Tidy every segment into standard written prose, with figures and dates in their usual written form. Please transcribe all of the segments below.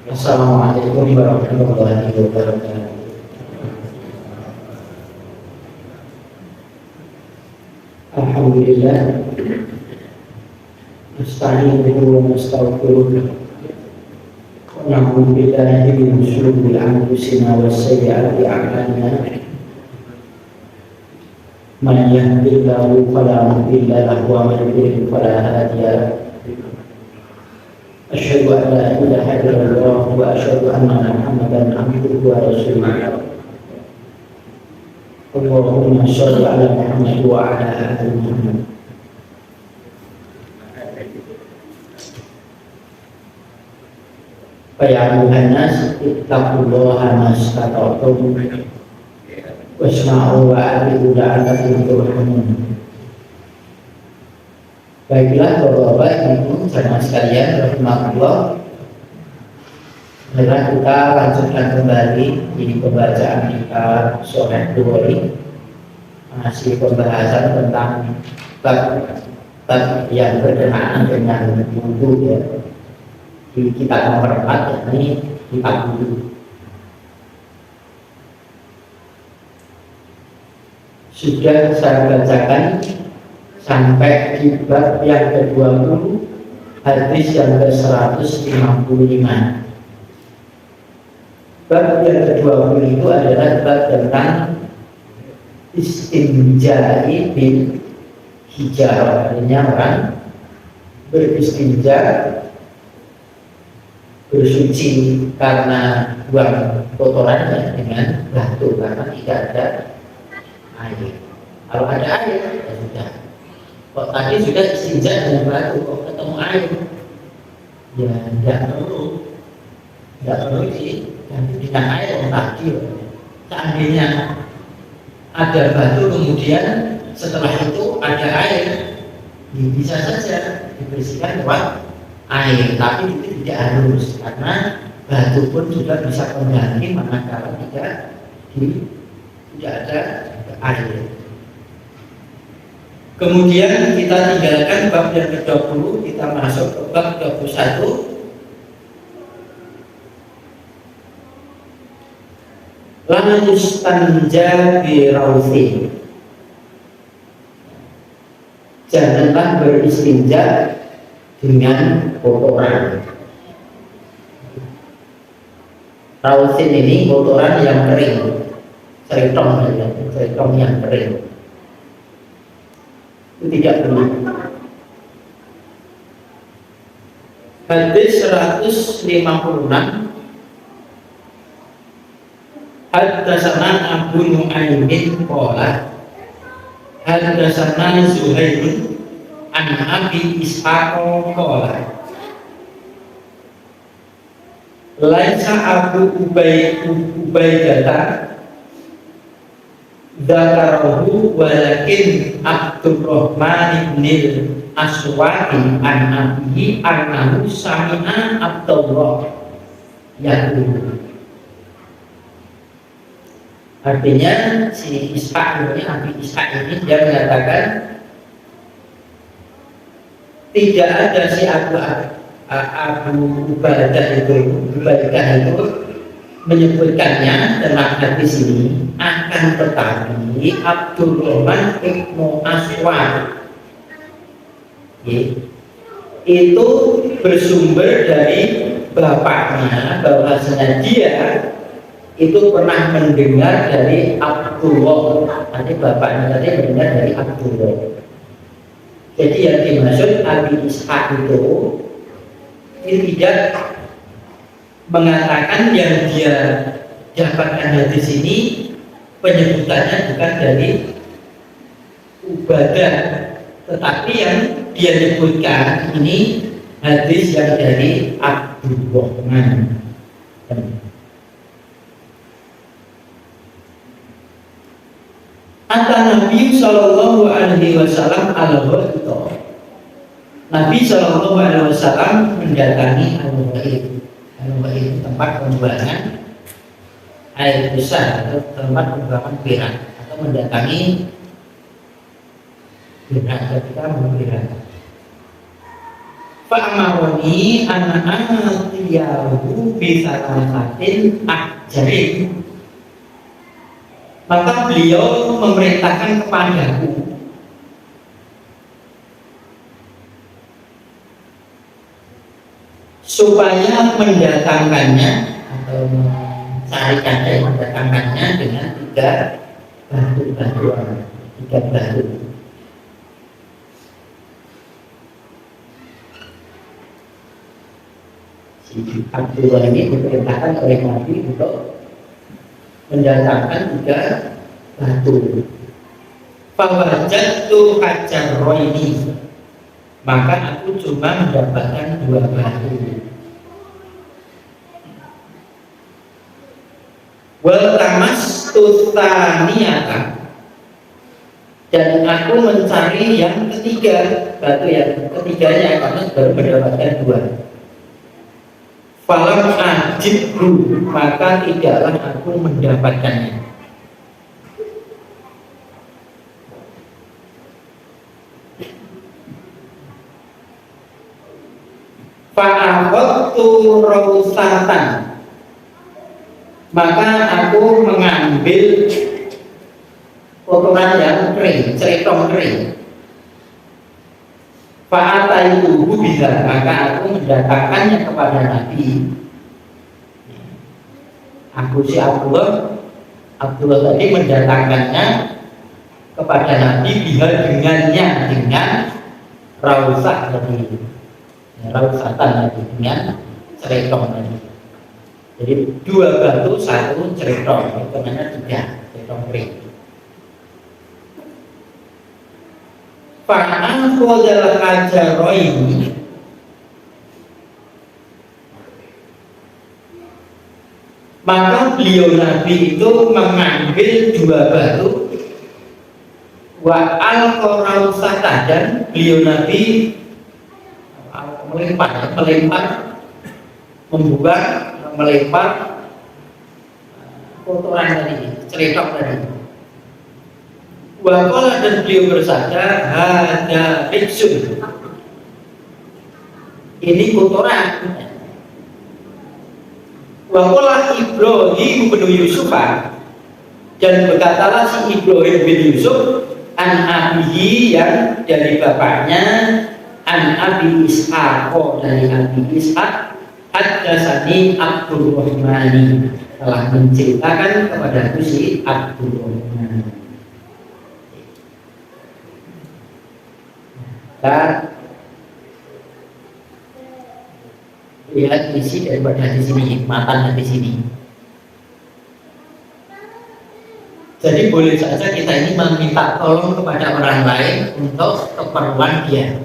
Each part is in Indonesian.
Assalamualaikum warahmatullahi wabarakatuh. Alhamdulillah, nasta'inuhu wa nastaghfiruh. Na'udzu billahi min shururi anfusina wa sayyi'ati a'malina. Man yahdihillahu fala mudilla lahu wa man yudlil fala hadiya lahu. Asyhadu an la ilaha illallah wa asyhadu anna Muhammadan abduhu wa rasuluh. Allahumma shalli ala Muhammad wa ala ali Muhammad. Ya ayuhan nas ittaqullaha mastata'tum wasma'u wa ati'u la'allakum turhamun. Baiklah Bapak-bapak, Ibu, jamaah sekalian rahimakumullah. Mari kita lanjutkan kembali di pembacaan kita sore hari. Masih pembahasan tentang bab yang berkenaan dengan wudu ya. Di kitab nomor 4 yakni kitab wudu. Sudah saya bacakan sampai di bab yang ke-20, hadis yang ke-155. Bab yang ke-20 itu adalah bab tentang istinja'i bil hijarah. Artinya orang beristinja, bersuci karena buang kotorannya dengan batu karena tidak ada air. Kalau ada air ya sudah. Kok tadi sudah istinja dengan batu, kok ketemu air ya tidak perlu dengan air tadi. Seandainya ada batu kemudian setelah itu ada air, bisa saja dibersihkan lewat air, tapi itu tidak harus karena batu pun juga bisa kembali manakala tidak ada air. Kemudian kita tinggalkan bab yang ke-20, kita masuk ke bab 21. La yustanja bi rauthin. Janganlah beristinja dengan kotoran. Rauthin ini kotoran yang kering, ceritong yang kering. Itu tidak perlu. Hadis 156. Haddatsana Abu Nu'aimin qala haddatsana Zuhair an Abi Ishaq qala laisa Abu Ubaidah dzakarahu walakin Abdurrahman bin Aswad an Abi annahu sami'a Abdullah yaqulu. Artinya si Ishaq ini, Abi Ishaq ini dia mengatakan tidak ada si Abu Ubaidah itu menyebutkannya dalam hadis ini, akan tetapi Abdurrahman ibnu Aswad itu bersumber dari bapaknya bahwasanya dia itu pernah mendengar dari Abdullah. Nanti bapaknya tadi mendengar dari Abdullah. Jadi yang dimaksud Abi Ishaq itu tidak mengatakan yang dia dapatkan hadis ini penyebutannya bukan dari Ubadah, tetapi yang dia sebutkan ini hadis yang dari Abdurrahman. Ata Nabi Sallallahu Alaihi Wasallam al-Ghaita. Nabi Sallallahu Alaihi Wasallam mendatangi al-Ghaita. Al-Ghaita itu tempat pembuangan air besar atau tempat pembuangan berak, atau mendatangi berak ketika memberak. Fa'amaroni anak tiyahu bisa latin ajarin. Maka beliau memerintahkan kepadaku supaya mendatangkannya atau mencarikan dan mendatangkannya dengan 3 batu-batuan, 3 batu. Si Abdullah ini diperintahkan oleh Nabi untuk mendatangkan 3 batu. Fawajatu hajarroini, maka aku cuma mendapatkan 2 batu. Wal tamastu tsaniyata, dan aku mencari yang ketiga, batu yang ketiganya, karena baru mendapatkan 2. Falam ajibru, maka tidaklah aku mendapatkannya. Fa'akhadtu rausatan, maka aku mengambil kotoran yang kering, ceritong kering. Fa'ataitu bisa, maka aku mendatangkannya kepada Nabi. Aku si Abdullah tadi mendatangkannya kepada Nabi dengannya, dengan rausah tadi, rausatan tadi, dengan ceritong tadi. Jadi 2 batu, 1 ceritong, itu namanya 3 ceritong kering. Fa'akhadhal hajaroini, maka beliau Nabi itu mengambil 2 batu. Wa al-qarausata, dan beliau Nabi melempar kotoran tadi, ceritong tadi. Wakola, dan beliau bersabda, hada riksun, ini kotoran. Wakola Ibrahim bin Yusuf, dan berkatalah si Ibrahim bin Yusuf, an abihi, yang dari bapaknya, an abi Ishaq, dari abi Ishaq, haddatsani Abdurrahmani, telah menceritakan kepadaku si Abdurrahman. Kita lihat isi daripada hadis ini, matan hadis ini. Jadi boleh saja kita ini meminta tolong kepada orang lain untuk keperluan dia.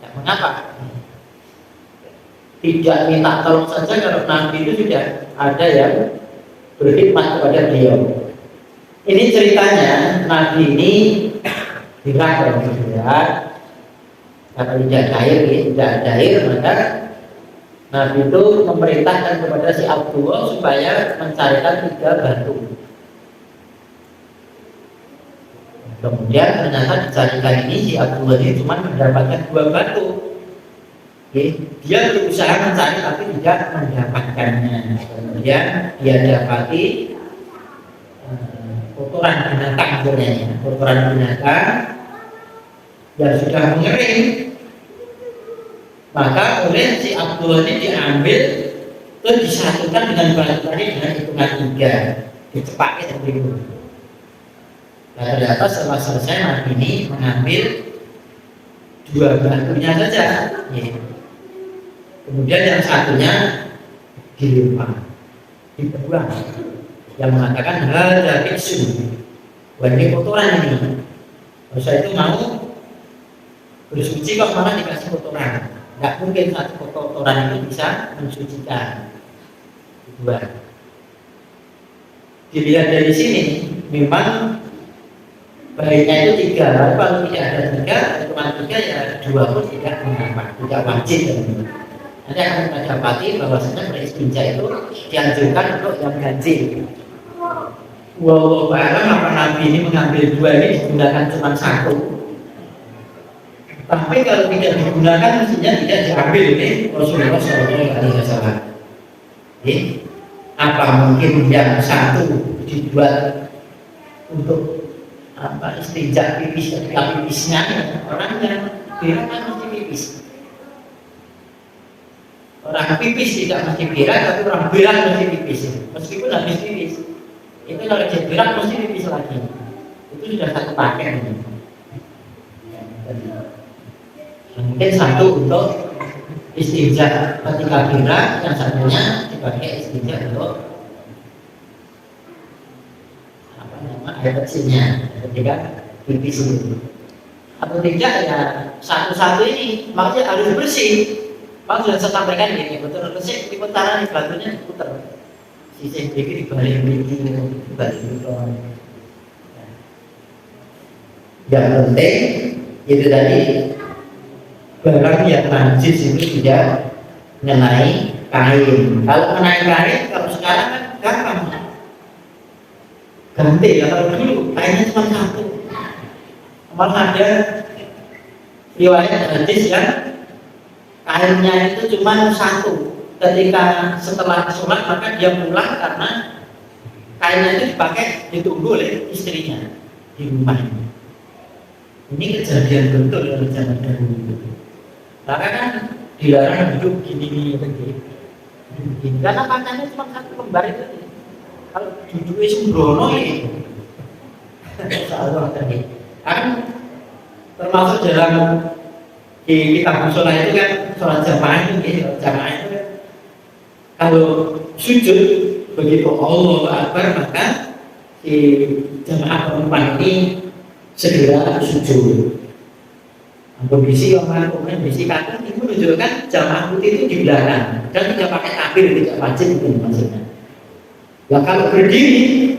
Ya, mengapa? Tidak minta tolong saja kalau Nabi itu sudah ada yang berkhidmat kepada beliau. Ini ceritanya, Nabi ini dirangkul bergerak. Karena tidak ada air, maka Nabi itu memerintahkan kepada si Abdullah supaya mencarikan 3 batu. Kemudian ternyata dicarikan ini, si Abdullah ini cuma mendapatkan 2 batu. Dia berusaha mencari tapi tidak mendapatkannya. Kemudian dia dapati kotoran binatang, kotoran binatang yang sudah mengering. Maka oleh si Abdullah ini diambil, terus disatukan dengan batu tadi dengan hitungan 3, dicepaki seperti itu. Nah, ternyata setelah selesai Nabi ini mengambil 2 batunya saja, ya. Kemudian yang satunya dilempar, dibuang. Yang mengatakan hada fiksun, wah ini kotoran ini. Masa itu mau bersuci kok malah dikasih kotoran. Tidak mungkin satu kotoran itu bisa mensucikan. Dua. Dilihat dari sini, memang baiknya itu 3. Kalau tidak ada 3, cuma 3 ya 2 pun tidak mengapa, tidak wajib. Nanti akan kita dapati bahwasanya beristinja itu dianjurkan untuk yang ganjil. Wallahu a'lam, apa Nabi ini mengambil 2 ini digunakan cuma 1. Entah Tapi kalau tidak digunakan mestinya tidak diambil oleh Rasulullah SAW. Apa mungkin yang satu dibuat untuk apa istinja pipis ketika pipisnya orang yang berak kan mesti pipis. Orang pipis tidak mesti berak, tapi orang berak mesti pipis. Meskipun habis pipis, itu kalau dia berak mesti pipis lagi. Itu sudah satu paket. Mungkin satu untuk istinja ketika berak, yang satunya dipakai istinja untuk apa nama air bersihnya ketika pipis itu. Atau tidak ya satu-satu ini maksudnya harus bersih. Pak sudah saya sampaikan ini, betul bersih di putaran di batunya diputar. Sisi dikit dibalik dibalik yang penting itu tadi barang yang najis itu tidak mengenai kain. Kalau mengenai kain, kalau sekarang kan gampang ganti ya. Kalau dulu kainnya cuma satu, malah ada riwayat hadis yang kainnya itu cuma satu. Ketika setelah sholat maka dia pulang karena kainnya itu dipakai ditunggu oleh istrinya di rumahnya. Ini kejadian betul dalam zaman dahulu. Maka kan dilarang duduk gini karena pakaiannya cuma satu lembar itu. Kalau duduknya sembrono itu, kan termasuk dalam di kitab musola itu kan sholat jamaah itu, jamaah itu kan kalau sujud begitu Allahu Akbar maka si jamaah perempuan ini segera sujud. Kondisi orang kondisi kata itu menunjukkan jamaah putih itu di belakang dan tidak pakai takbir, tidak wajib itu maksudnya. Ya kalau berdiri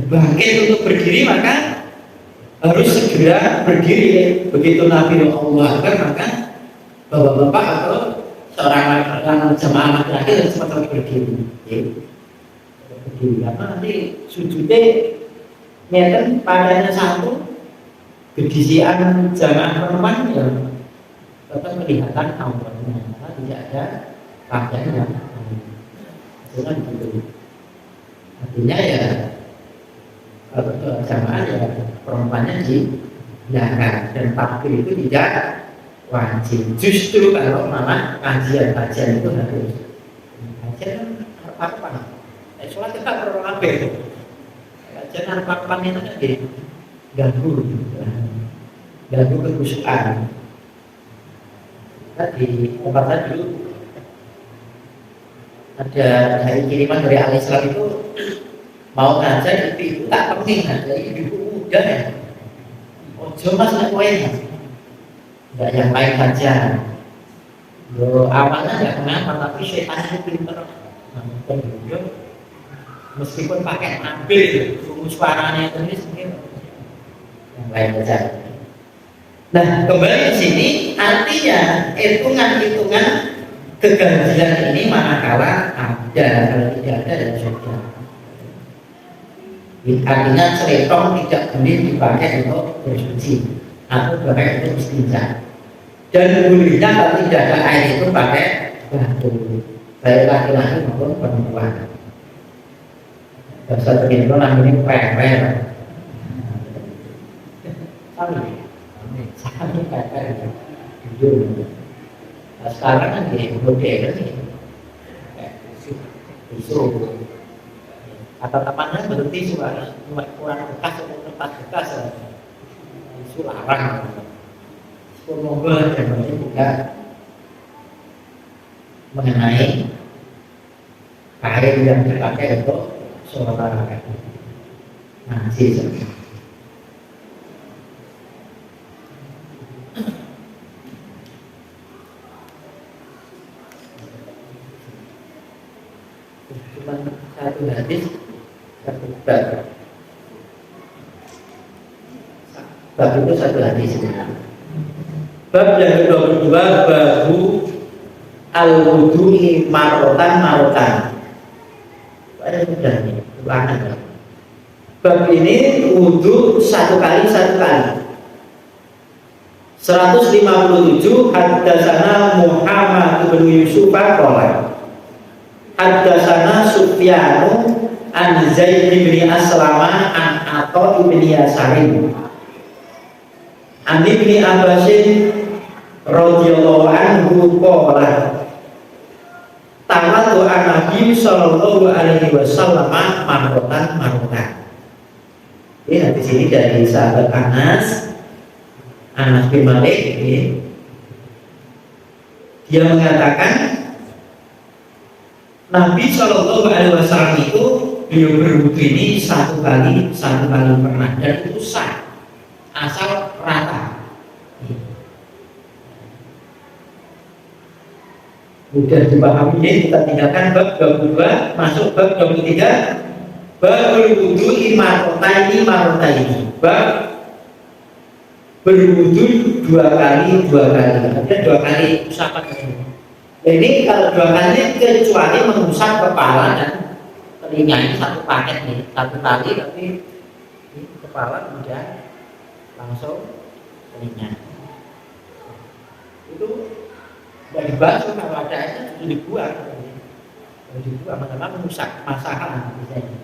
bangkit untuk berdiri maka harus segera berdiri. Begitu Nabi Allah Akbar maka bapak-bapak atau seorang jamaah laki-laki harus cepat berdiri. Berdiri karena nanti sujudnya nyeten padanya satu, kedisian jamaah perempuan yang tetap kelihatan auratnya, tidak ada pakaian yang dengan gitu. Artinya ya kalau jamaah ya perempuannya di belakang dan takbir itu tidak wajib. Justru kalau malah kajian-kajian itu harus kajian apa-apa. Sholat kita perlu itu. Kajian apa-apa itu nanti ganggu kekhusyukan. Di tempat tadi dulu ada dari kiriman dari Al-Islam itu mau ngajar ibu tak penting ada ibu muda ya. Ojo mas nak kowe nggak yang lain saja. Lo awalnya nggak kenapa tapi setan itu pinter. Meskipun pakai ambil suaranya terus mungkin yang lain saja. Nah kembali ke sini artinya hitungan keganjilan ini manakala ada, kalau tidak ada dan sudah. Artinya seletong tidak boleh dipakai untuk bersuci atau pakai untuk istinja. Dan bolehnya kalau tidak ada air itu pakai batu, baik laki-laki maupun perempuan. Bahasa begini itu namanya peper. Sami peper. Nah, sekarang kan di modern nih, tisu. Atau temannya bentuk tisu harus kurang bekas atau tempat bekas. Tisu larang. Semoga dan ini juga mengenai kain yang dipakai untuk sholat najis. Cuma satu hadis, satu bab. Bab itu satu hadis. Bab yang kedua, babu al-wudu'i marotan. Ada mudahnya, ulangan. Bab ini wudu satu kali. 157 haddatsana Muhammad bin Yusuf qala haddatsana Sufyanu an Zaid bin Aslama an Atha bin Yasarin an Ibni Abbasin radhiyallahu anhu qala tawadhu an-nabi sallallahu alaihi wasallam marratan. Ini hadis ini dari sahabat Anas bin Malik ini. Dia mengatakan Nabi Shallallahu Alaihi Wasallam itu beliau berwudu ini satu kali pernah, dan itu sah asal rata. Mudah dipahami ini, kita tinggalkan bab 22, masuk bab 23. Bab berwudu marrotaini. Bab berwudu dua kali. Ada dua kali usapan ini. Ini kalau dua kali kecuali mengusap kepala dan telinga, ini satu paket nih, satu kali, tapi ini kepala kemudian langsung telinga. Itu tidak dibasuh, kalau ada airnya itu dibuang. Kalau dibuang, maka mengusap masakan misalnya.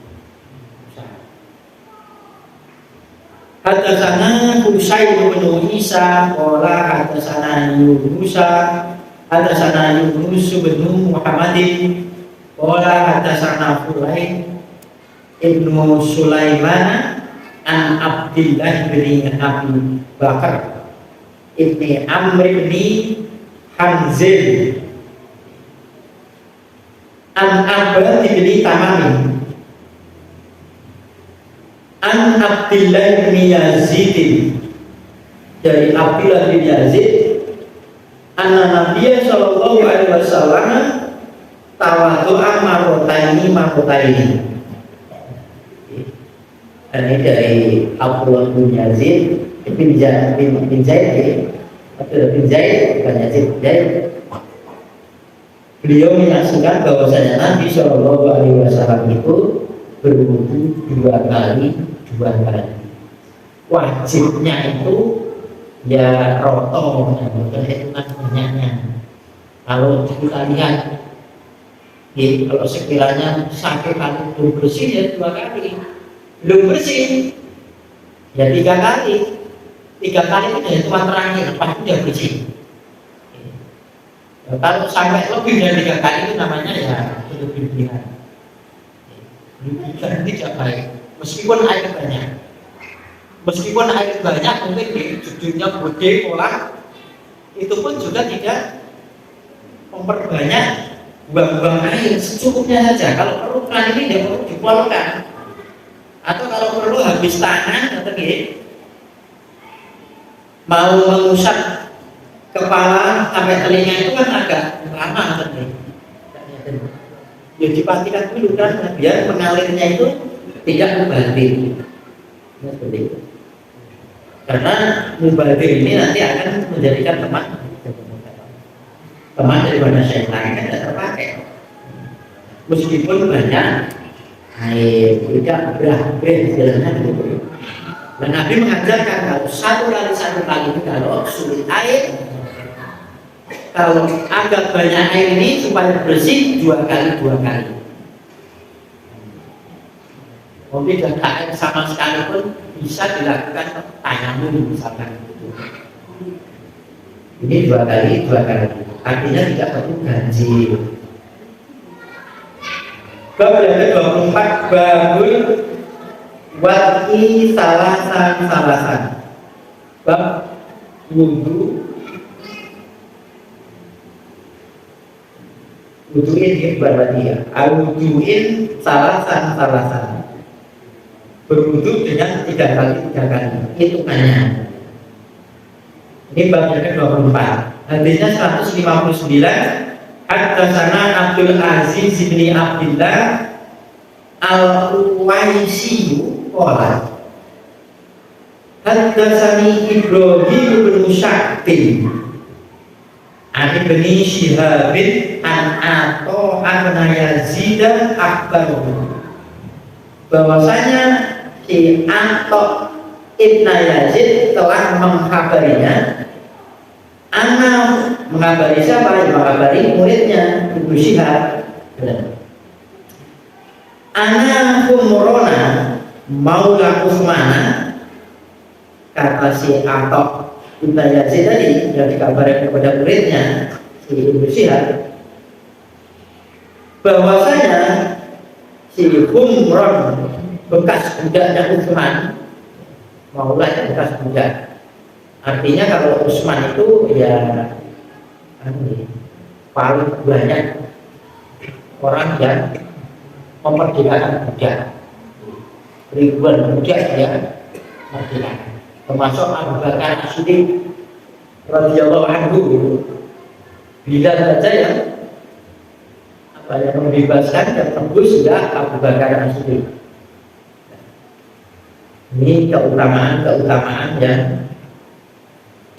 Haddatsana Husain bin Isa qala haddatsana Yunus bin Muhammadin qala haddatsana Fulain ibnu Sulaiman an Abdillah bin Abi Bakar ibni Amr bin Hanzil an Abad bin Tamam an Abdillah bin Yazid, dari Abdillah bin Yazid anna Nabiya sallallahu alaihi wasallam tawadhu'a marrotaini. Ini dari Abdullah bin Yazid bin Zaid bukan Yazid. Beliau menyaksikan bahwasanya Nabi sallallahu alaihi wasallam itu berwudu dua kali. Wajibnya itu ya roto, bukan hitungan banyaknya. Kalau kita lihat, kalau sekiranya sakit kali belum bersih ya dua kali, belum bersih ya tiga kali itu dari tuan terakhir, pasti sudah bersih. Kalau sampai lebih dari tiga kali itu namanya ya berlebihan. Berlebihan tidak baik. Meskipun air banyak mungkin di judulnya gede pola, itu pun juga tidak memperbanyak buang-buang air, secukupnya saja. Kalau perlu keran ini tidak perlu dipolkan, atau kalau perlu habis tangan atau mau mengusap kepala sampai telinga itu kan agak lama tadi. Ya dipastikan dulu kan biar mengalirnya itu tidak mubazir. Seperti itu. Karena mubazir ini nanti akan menjadikan teman daripada syaitan, kan tidak terpakai. Meskipun banyak air, tidak berakhir istilahnya begitu. Dan Nabi mengajarkan kalau satu kali itu kalau sulit air, kalau agak banyak air ini supaya bersih dua kali. Mungkin tidak air sama sekali pun bisa dilakukan tayamum misalkan. Ini dua kali. Artinya tidak perlu ganjil. Bab yang ke-24, babul wati salasan. Bab wuduin berarti ya. Wuduin salasan. Berwudu dengan tiga kali hitungannya. Ini bab yang ke-24. Hadisnya 159. Haddatsana Abdul Aziz bin Abdillah Al-Uwaisi qala haddatsani Ibrahim bin Sya'bin an Ibn Shihab an Atha an Yazid akhbaruhu, bahwasanya si Atha Ibn Yazid telah mengkhabarinya Ana mengabari siapa? Ya, mengabari muridnya Ibu Syihab. Ana Humrona Maula Utsmana, kata si Atok Ibn Yazid tadi yang dikabarkan kepada muridnya si Ibu Syihab, bahwasanya si Humron bekas budaknya Utsman, Maula yang bekas budak. Artinya kalau Utsman itu ya paling banyak orang yang memerdekakan budak, ribuan budak ya merdekakan, termasuk Abu Bakar As-Siddiq radhiyallahu anhu. Bila saja yang yang membebaskan dan tembus sudah Abu Bakar As-Siddiq. Ini keutamaan yang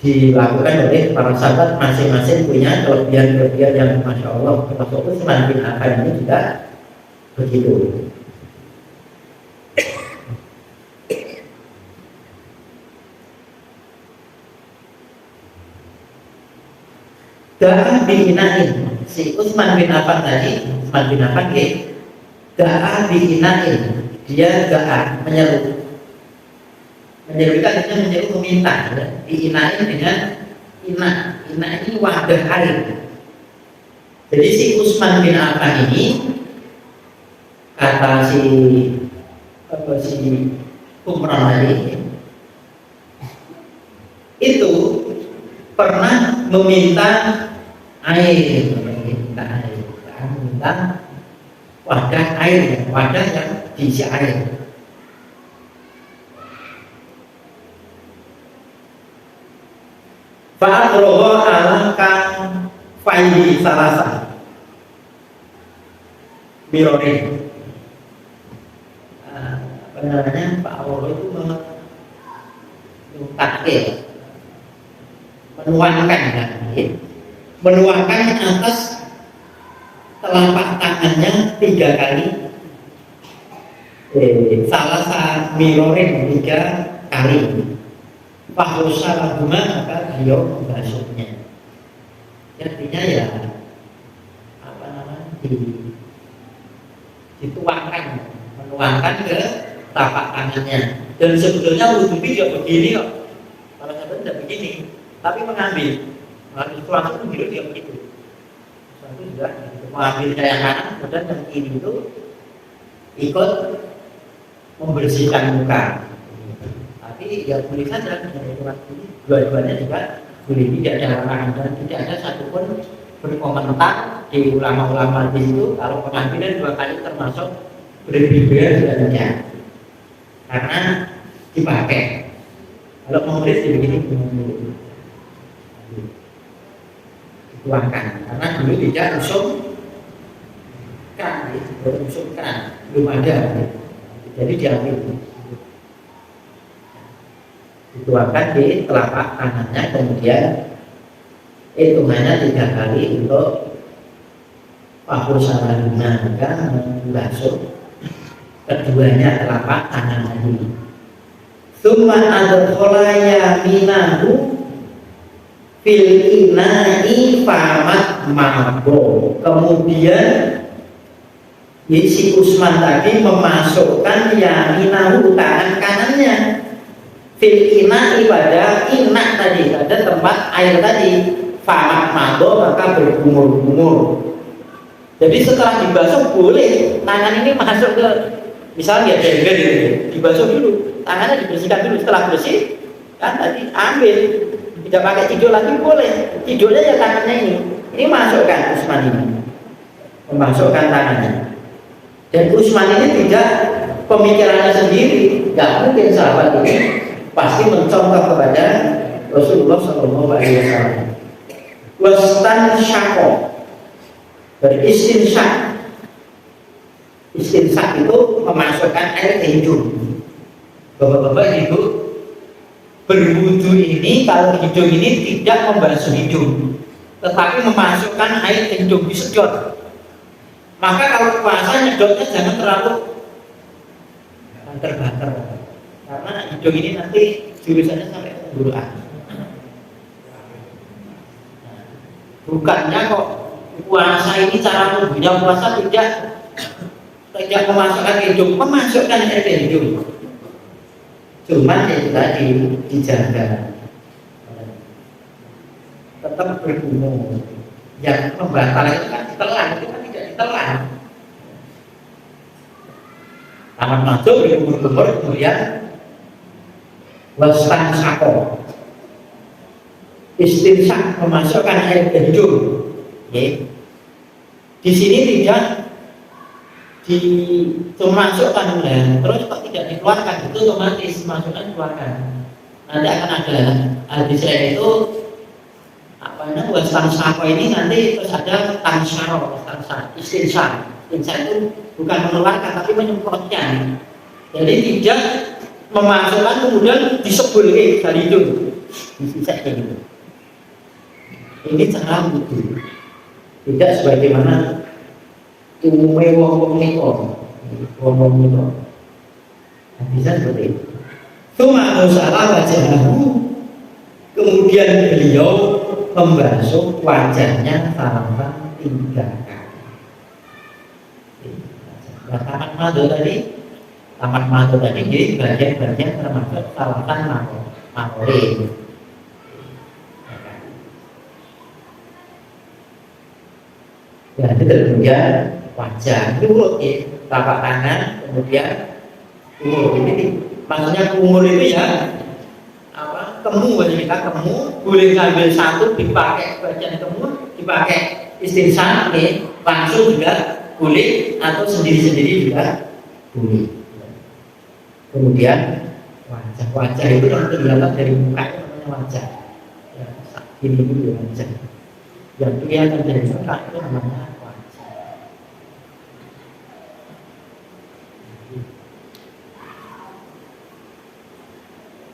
dilakukan oleh para sahabat, masing-masing punya kelebihan-kelebihan yang Masya Allah. Termasuk Utsman bin Affan ini juga begitu. Da'a bi'inain, si Utsman bin Affan tadi, Utsman bin Affan da'a bi'inain, dia da'a menyeru. Menyerukan itu menyeru meminta, diinain dengan ina ini wadah air. Jadi si Utsman bin Affan ini, kata si Umran tadi, itu pernah meminta air, meminta wadah air, wadah yang diisi air. Fa'adroho alangkang faidi salasa mirore. Apa namanya, Pak Allah itu menuangkan atas telapak tangannya 3 kali, salasa mirore 3 kali. Fahusa guna, maka beliau membasuhnya. Artinya ya apa namanya, dituangkan, menuangkan ke tapak tangannya. Dan sebetulnya wudhu tidak begini kok. Kalau saya tidak begini, tapi mengambil suatu itu dia begitu. Suatu juga mengambil yang kanan, kemudian yang kiri itu ikut membersihkan muka. Tapi ya boleh saja, dua-duanya juga boleh, tidak ada larangan dan tidak ada satupun berkomentar di ulama-ulama di situ kalau pengambilan 2 kali termasuk berbeda sebenarnya karena dipakai. Kalau memberi begini dituangkan karena dulu tidak usum kan, belum ada, jadi diambil. Dituangkan di telapak tangannya, kemudian hitungannya 3 kali untuk Fahusana maka membasuh keduanya telapak tangan tadi. Summa adkholaya minahu fil inai famat mabo. Kemudian si Utsman tadi memasukkan yaminahu, tangan kanannya, fil ina pada inak tadi, pada tempat air tadi, famat mabo, maka bergumur-gumur. Jadi setelah dibasuh boleh tangan ini masuk ke, misalnya ya jengger gitu, dibasuh dulu, tangannya dibersihkan dulu. Setelah bersih kan tadi ambil, tidak pakai tidur lagi boleh, tidurnya ya tangannya ini masukkan. Utsman ini memasukkan tangannya, dan Utsman ini tidak pemikirannya sendiri, nggak mungkin sahabat ini pasti mencontoh kepada Rasulullah SAW. Wastan syako, beristinsak. Istinsak itu memasukkan air ke hidung. Bapak-bapak ibu, berwudu ini kalau hidung ini tidak membasuh hidung, tetapi memasukkan air ke hidung, disedot. Maka kalau puasa nyedotnya jangan terlalu banter-banter, karena hidung ini nanti jurusannya sampai tenggorokan. Bukannya kok puasa ini cara tubuhnya puasa tidak memasukkan ke hidung, memasukkan ke hidung. Cuman itu tadi dijaga, tetap bergumul. Yang membatal itu kan ditelan, itu kan tidak ditelan. Taman masuk berkumur-kumur, kemudian wastan sako, istinsak, memasukkan air ke hidung. Di sini tidak dimasukkan, terus kok tidak dikeluarkan, itu otomatis masukkan keluarkan. Nanti akan ada hadis lain itu apa namanya, wastan sako ini nanti terus ada tansaro, istinsak. Istinsak itu bukan mengeluarkan tapi menyemprotnya. Jadi tidak memasukkan kemudian disebulkan dari hidung, bisa kayak gitu. Ini cara wudhu, tidak sebagaimana umumnya wong niko. Bisa seperti itu. Tsumma musala wajhahu, kemudian beliau membasuh wajahnya selama 3 kali. Tamat madu tadi, jadi bagian-bagian termasuk salatan makori. Dan kemudian wajah itu urut ya, telapak tangan, kemudian umur. Ini maksudnya umur itu ya apa? Kemu, kita kemu boleh ngambil satu dipakai bagian kemu, dipakai istinsak nih, langsung juga boleh atau sendiri-sendiri juga boleh. Kemudian wajah itu yang terlihat dari muka itu namanya wajah. Ya, ini dulu wajah. Yang kelihatan dari muka itu namanya wajah.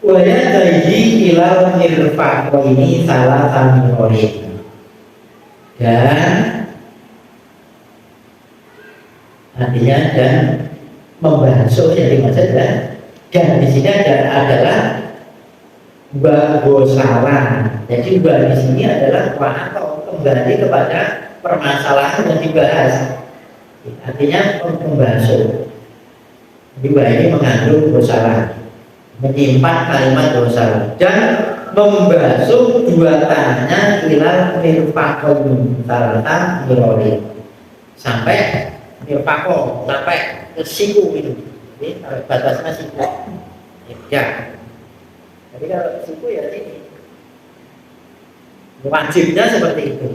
Wajah dari ilal mirfaq ini salah satu dan artinya dan membasuh yang dimaksud dan di sini adalah bagosalan. Jadi di sini adalah atau kembali kepada permasalahan yang dibahas. Artinya membasuh. Jadi ini mengandung gosalan, menyimpan kalimat gosalan dan membasuh dua tangannya ilal mirfaqain sarta miroli sampai mirfaqo, sampai ke siku itu. Ini batasnya siku. Ya. Jadi kalau siku ya ini. Wajibnya seperti itu.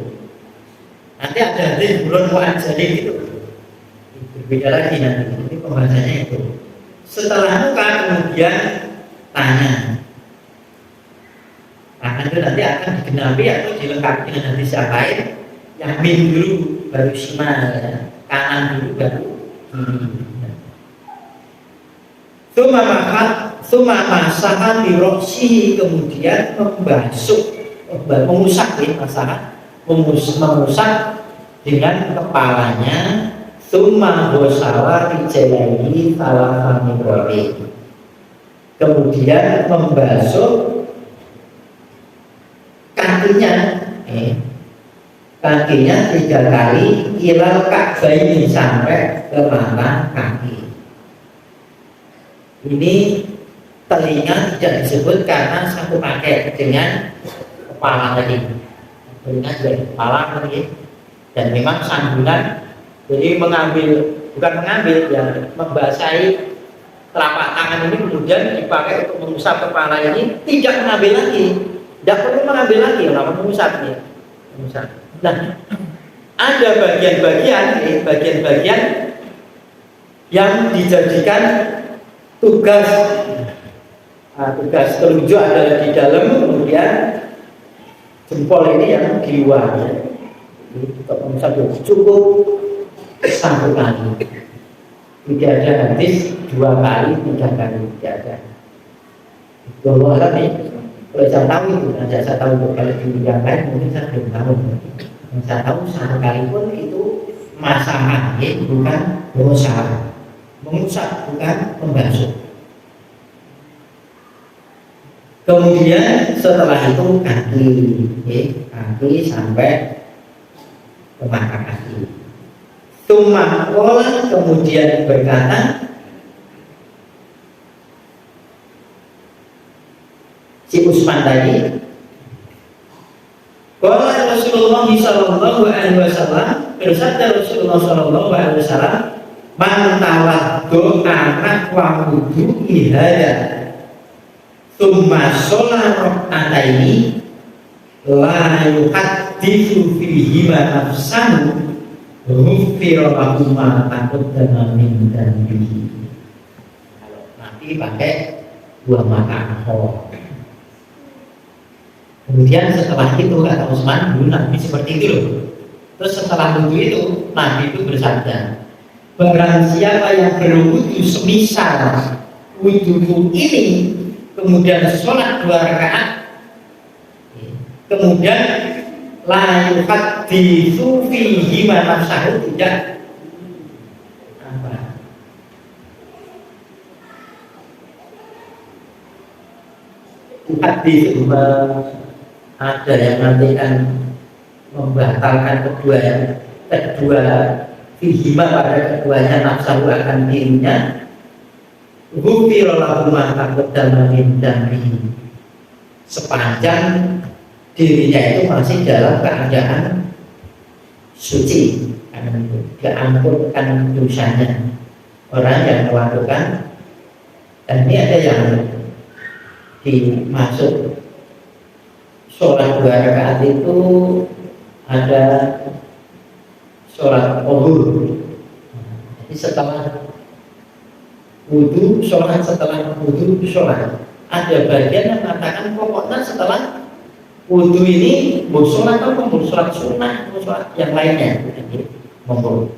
Nanti ada bulan wajib gitu. Berbeda lagi nanti. Ini pembahasannya itu. Setelah muka kemudian tangan. Tangan itu nanti akan digenapi atau dilengkapi dengan hadis yang lain. Yang min dulu baru shimal, ya. Kanan dulu baru kiri. Suma masahan biroksi, kemudian membasuh, mengusap ya, masahan mengusap dengan kepalanya. Suma gosala rijlaihi salah miroli, kemudian membasuh kakinya, kakinya 3 kali ilal ka'baini sampai ke mata kaki. Ini telinga tidak disebut karena satu pakai dengan kepala tadi. Telinga juga kepala tadi. Dan memang sambungan, jadi bukan mengambil ya, membasahi telapak tangan ini kemudian dipakai untuk mengusap kepala ini, tidak mengambil lagi, tidak perlu mengambil lagi, lalu mengusapnya. Nah, ada bagian-bagian yang dijadikan tugas telunjuk adalah di dalam, kemudian jempol ini yang di luar. Untuk mengusap cukup 1 kali. Tidak ada hadis 2 kali, 3 kali, tidak ada. Bahwa nih, kalau saya tahu itu, saya tahu kalau di yang lain mungkin saya belum tahu. Yang saya tahu 1 kali pun itu masalah, bukan mengusap, bukan membasuh. Kemudian setelah itu kaki, kaki sampai ke mata kaki. Tumakola kemudian berkata, si Utsman tadi, qala Rasulullah sallallahu alaihi wasallam, bersabda Rasulullah sallallahu alaihi wasallam, man tawaddo anak wa wudu ihada tsumma sholat rak'ataini la yuhadditsu fihi ma nafsahu ghufira lahu ma taqaddama min dhanbihi. Kalau nanti pakai dua mata kok. Kemudian setelah itu kata Utsman, dulu Nabi seperti itu loh. Terus setelah wudhu itu Nabi itu bersabda, barang siapa yang berwudhu semisal wudhu ini, kemudian sholat 2 rakaat, kemudian la yuhadditsu fihi ma nafsahu, tidak apa, hadis ada yang nanti akan membatalkan kedua fihima pada keduanya nafsu akan dirinya. Ghufira lahu ma taqaddama min dhanbihi, sepanjang dirinya itu masih dalam keadaan suci, diampunkan dosanya. Orang yang melakukan, dan ini ada yang dimasuk sholat 2 rakaat itu ada sholat zuhur. Jadi setelah wudhu sholat, setelah wudhu sholat. Ada bagian yang mengatakan pokoknya setelah wudhu ini mau sholat atau mau sholat sunnah, mau sholat yang lainnya. Jadi monggo.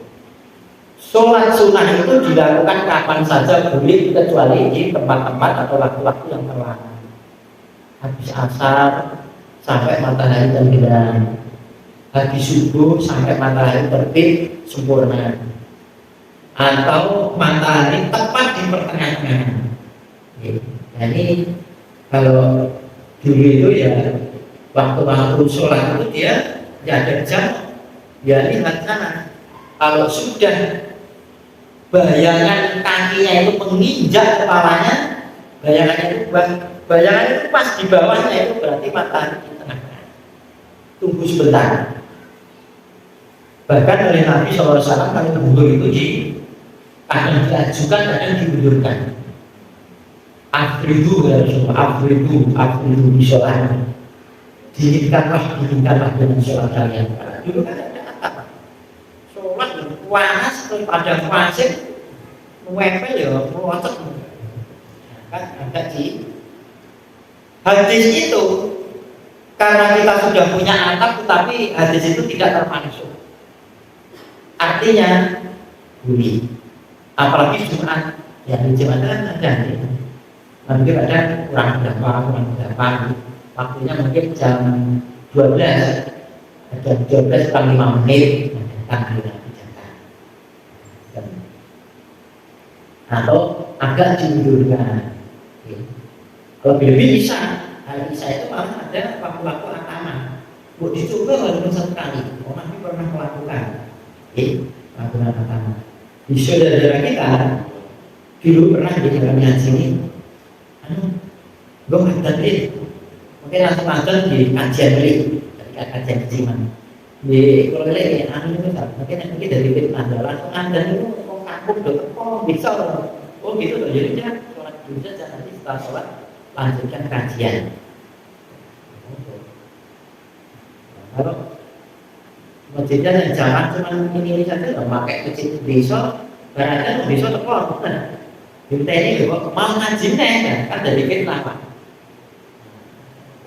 Sholat sunnah itu dilakukan kapan saja boleh, kecuali di tempat-tempat atau waktu-waktu yang terlarang. Habis asar sampai matahari terbenam, habis subuh sampai matahari terbit sempurna, atau matahari tepat di pertengahan. Nah ini kalau dulu itu ya waktu-waktu sholat itu dia ada jam, ya lihat sana. Kalau sudah bayangan kakinya itu menginjak kepalanya, bayangan itu pas di bawahnya, itu berarti matahari di tengah. Tunggu sebentar. Bahkan oleh Nabi SAW kalau zuhur itu kadang diajukan, kadang dimundurkan. Afridu ya Rasulullah, afridu sholat. Dinginkanlah dengan sholat kalian. Dulu kan ada apa? Sholat panas pada pasir, nuempel ya, melotot. Kan ada di hadis itu, karena kita sudah punya atap, tetapi hadis itu tidak termasuk. Artinya bunyi. Apalagi Jumat, ya di Jumat kan ada ya. Mungkin ada kurang berapa, waktunya mungkin jam 12, ada 12 kurang 5 menit, datang di Jakarta. Atau agak dimundurkan. Lebih-lebih bisa. Hari Isa itu malah ada waktu-waktu atama. Buat dicoba walaupun 1 kali. Orang ini pernah melakukan. Melakukan atama. Di saudara kita dulu pernah di dalamnya sini. Gue ngajarin. Mungkin langsung ngajar di kajian beli, ketika kajian keciman. Di kalau ini itu mungkin dari fitnah langsung ngajar itu kok kampung dokter kok bisa. Oh gitu loh. Jadi dia sholat dulu saja, nanti setelah sholat lanjutkan kajian. Kalau masjidnya yang jalan cuma ini saja, nggak pakai masjid besok, barangnya besok terkeluar bukan? Kita ini kok mau ngaji nih, kan dari fitnah pak.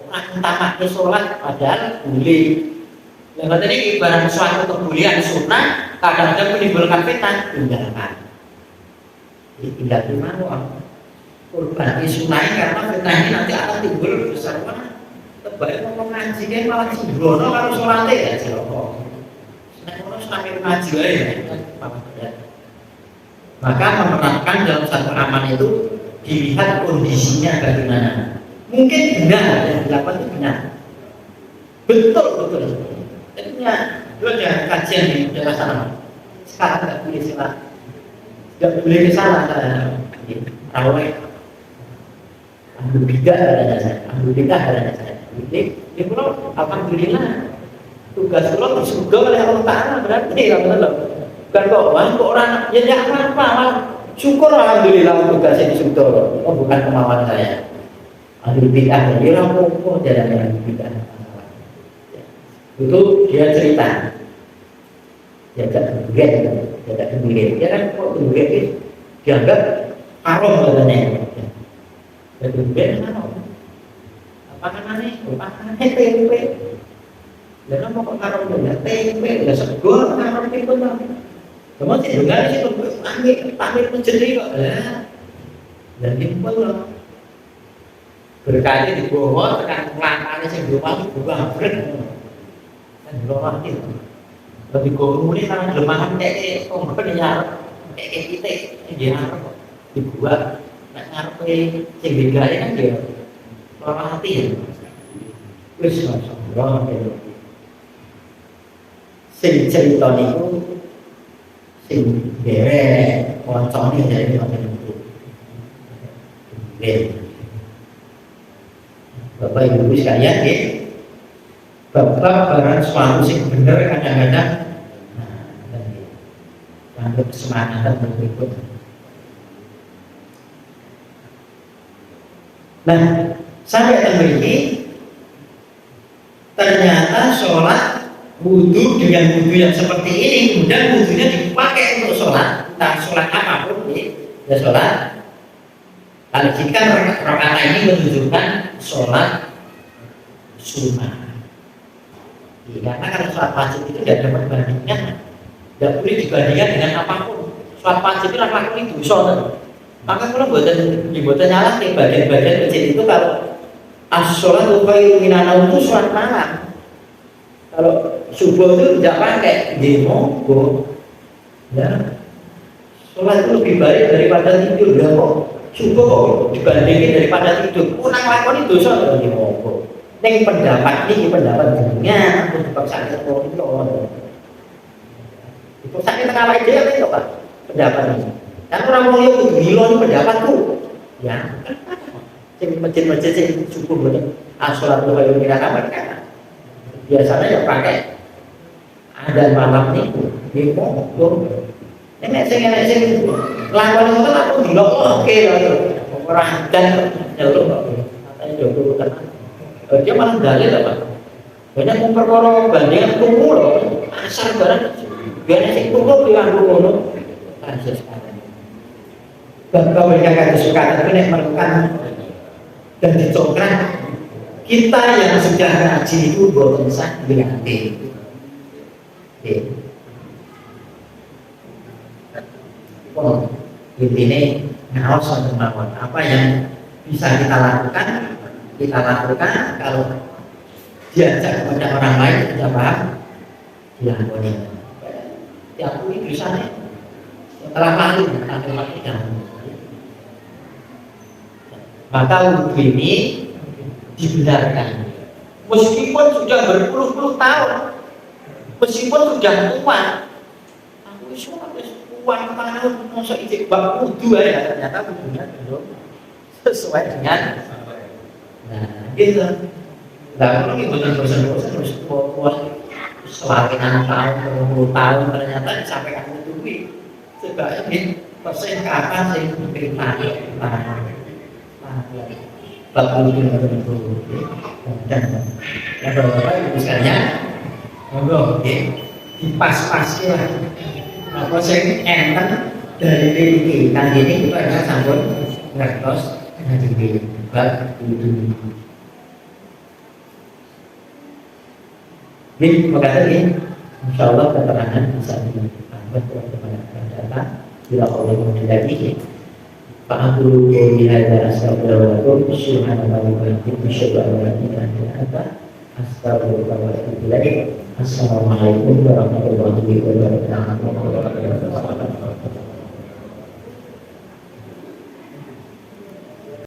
Orang utama ke sholat padahal boleh. Yang tadi ibarat suatu kebulian sunnah, kadang-kadang menimbulkan fitnah, tinggalkan. Tinggal di mana? Kurban disunai karena fitnah ini nanti akan timbul besar mana? Terbaik ngomong ngaji kan malah sembrono kalau sholatnya ya ciloko. Senang orang sambil ngaji ya. Maka menerapkan dalam satu amal itu dilihat kondisinya bagaimana. Mungkin benar yang dilakukan itu benar, betul. Tentunya dulu ada kajian di daerah sana. Sekarang nggak boleh salah, nggak boleh salah. Raweh, alhamdulillah adanya saya. Jadi kalau alhamdulillah tugas Allah tersudah oleh Allah Taala berarti benar. Bukan kok orang ya tidak apa-apa. Syukur alhamdulillah tugasnya disudah. Oh bukan kemauan saya. Alhamdulillah dia rampung jalan bid'ah. Itu dia cerita. Dia tak kemudian. Dia kan kok kemudian itu dianggap haram katanya. Dan kemudian haram. Apa namanya tempe. Dan apa kok haram juga tempe, udah segol haram tempe lah. Cuma sih dengar sih pamit menjadi kok. Dan tempe lah. Berkali di bawah tekan pelangkane sing rumah buang brek. Kan lorong iki. Lebih gurune nang lemahan nek kongkon nyar nek kita nggih arep kok dibuat nek ngarepe sing digawe kan ya lorong hati ya. Wis masyaallah. Sing cerita niku sing derek koncone dari ngoten niku. Bapak Ibu sekalian ya, Bapak barang suatu sing bener kadang-kadang ada kesemangatan berikut. Nah, sampai memiliki ternyata sholat wudhu dengan wudhu yang seperti ini, kemudian wudhunya dipakai untuk sholat, entah sholat apapun ya sholat. Kalau jika rakaat ini menunjukkan sholat sunnah. Karena kalau sholat wajib itu tidak ada perbandingan, tidak boleh dibandingkan dengan apapun. Sholat wajib itu apapun itu sholat. Maka kalau buatan nyala nih bagian-bagian kecil itu kalau as-sholat khairum minan naum itu sholat malam. Kalau subuh itu tidak pakai demo, ya. Sholat itu lebih baik daripada tidur, ya kok. Subuh dibandingin daripada tidur, kurang lakoni dosa dari monggo. Neng pendapat ini pendapat dunia, aku dipaksa seperti itu. Dipaksa kita kalah ide apa itu pak? Pendapat ini. Dan orang mau yang gila pendapatku, ya. Jadi masjid-masjid yang subuh betul. Sholat lupa yang kita kabar kan? Biasanya ya pakai ada malam itu, di monggo. Nek sing lakon itu aku gila oke lho. Ora dan nyeluk kok. Katanya jogo tenan. Dia malah dalil apa? Banyak memperkara bandingan tunggu lho. Asal barang biar sing tunggu dianggo ngono. Kasus sekarang. Bahwa mereka kesukaan itu nek melakukan dan dicongkrak kita yang sudah ngaji itu boten sah diganti. Intinya ngawas untuk melakukan apa yang bisa kita lakukan kalau diajak kepada orang lain tidak paham dilakoni. Ya aku ini bisa setelah malu atau tidak. Maka wudhu ini dibenarkan meskipun sudah berpuluh-puluh tahun, meskipun sudah tua. Aku semua uang tahun masa ijek bab wudhu ya ternyata wudhunya belum sesuai dengan gitu. Nah kalau ini bosan-bosan terus tua selain tahun 20 tahun ternyata sampai aku wudhu sebagai ini persen ke atas yang diterima bab wudhu dan yang beberapa ibu sekalian monggo dipas-pas lah. Apa sing enten dari iki kan ini kita ada sampun ngertos ngaji bab wudhu. Ini makanya ini insyaallah keterangan bisa diambil kepada datang bila Allah menghendaki. Pak Guru bihadza astagfirullah subhanallahi wa bihamdihi asyhadu an la ilaha illa anta astaghfiruka wa atubu ilaik. Assalamualaikum warahmatullahi wabarakatuh.